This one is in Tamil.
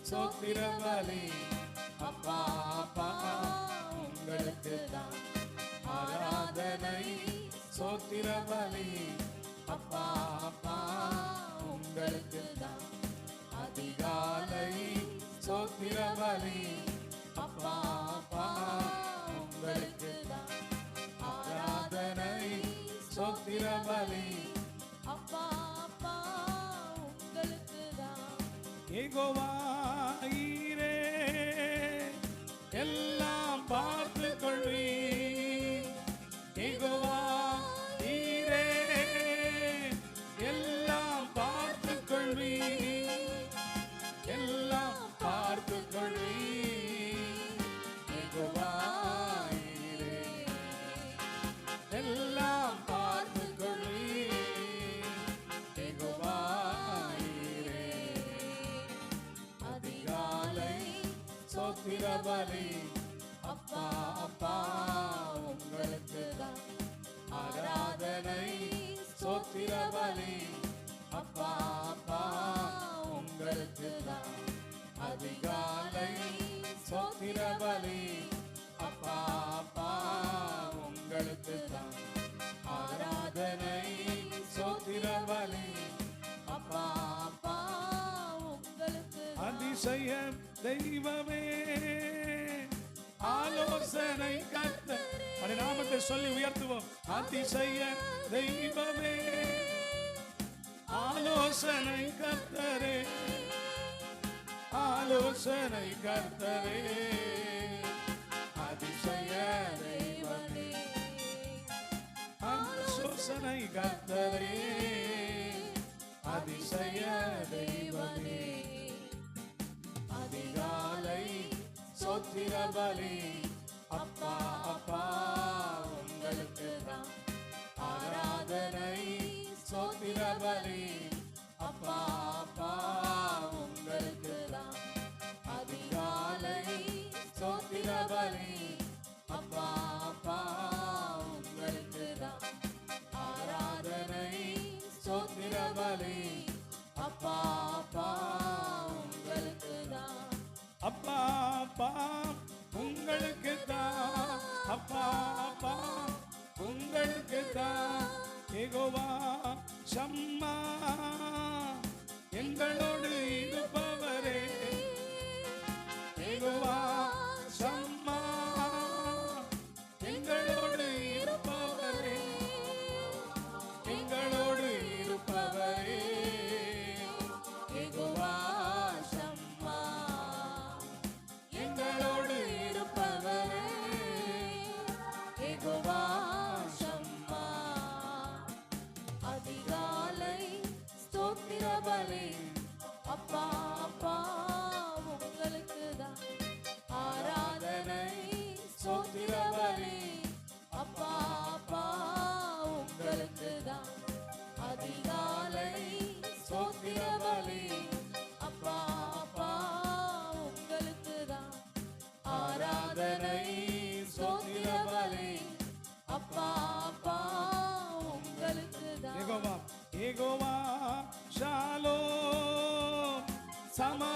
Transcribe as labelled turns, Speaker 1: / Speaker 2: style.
Speaker 1: சோத்திர பலி. அப்பா அப்பா உங்களுக்கு தான் ஆராதனை சோத்திர பலி. அப்பா அப்பா உங்களுக்கு தான் அதிகாலை சோத்திர பலி. அப்பா அப்பா உங்களுக்கு தான் ஆராதனை சோத்திர பலி.
Speaker 2: அப்பா அப்பா உங்களுக்கு தான்.
Speaker 1: யெகோவா ஈரே எல்லாம் பார்த்து கொள்வீர். யெகோவா ஈரே எல்லாம் பார்த்து கொள்வீர். எல்லாம் பார்த்து கொள்வீர். யெகோவா ஈரே எல்லாம் பார்த்து கொள்வீர். யெகோவா ஈரே அதிகாலை சோத்திர பலி. அப்பா அப்பா உங்களுக்கு தான் ஆராதனை சோத்திர பலி. அப்பா அப்பா உங்களுக்கு தான் அதிகாலை சோத்திர பலி. அப்பா அப்பா உங்களுக்கு தான் ஆராதனை சோத்திர பலி. அப்பா அப்பா உங்களுக்கு அதிசய தெய்வமே ஆலோசனை கர்த்தர். நாமத்தை சொல்லி உயர்த்துவோம். அதிசய தெய்வமே ஆலோசனை கர்த்தரே. ஆலோசனை கர்த்தரே அதிசய தெய்வமே. ஆலோசனை கர்த்தரே அதிசய தெய்வமே. அதிகாலை சோத்திர பலி. அப்பா அப்பா உங்களுக்கு தான் ஆராதனை சோத்திர பலி. அப்பா அப்பா உங்களுக்கு தான் அதிகாலை சோத்திர பலி. அப்பா அப்பா உங்களுக்கு தான் ஆராதனை சோத்திர பலி. அப்பா அப்பா உங்களுக்கு தான். அப்பா அப்பா உங்களுக்கு தான். அப்பா அப்பா உங்களுக்கு தான். யெகோவா ஷம்மா எங்களோடு இருப்பவரே. யெகோவா ஷம்மா எங்களோடு இருப்பவரே. எங்களோடு இருப்பவரே. யெகோவா ஷம்மா எங்களோடு இருப்பவரே. யெகோவா ஷம்மா அதிகாலை ஸ்தோத்திர பலி. அப்பா அப்பா உங்களுக்கு தான் ஆராதனை ஸ்தோத்திர பலி. அப்பா அப்பா உங்களுக்கு தான் அதிகாலை ஸ்தோத்திர பலி. அப்பா அப்பா உங்களுக்கு தான் ஆராதனை ஸ்தோத்திர பலி. அப்பா அப்பா உங்களுக்கு தான். யெகோவா யெகோவா ஷாலோம் சமா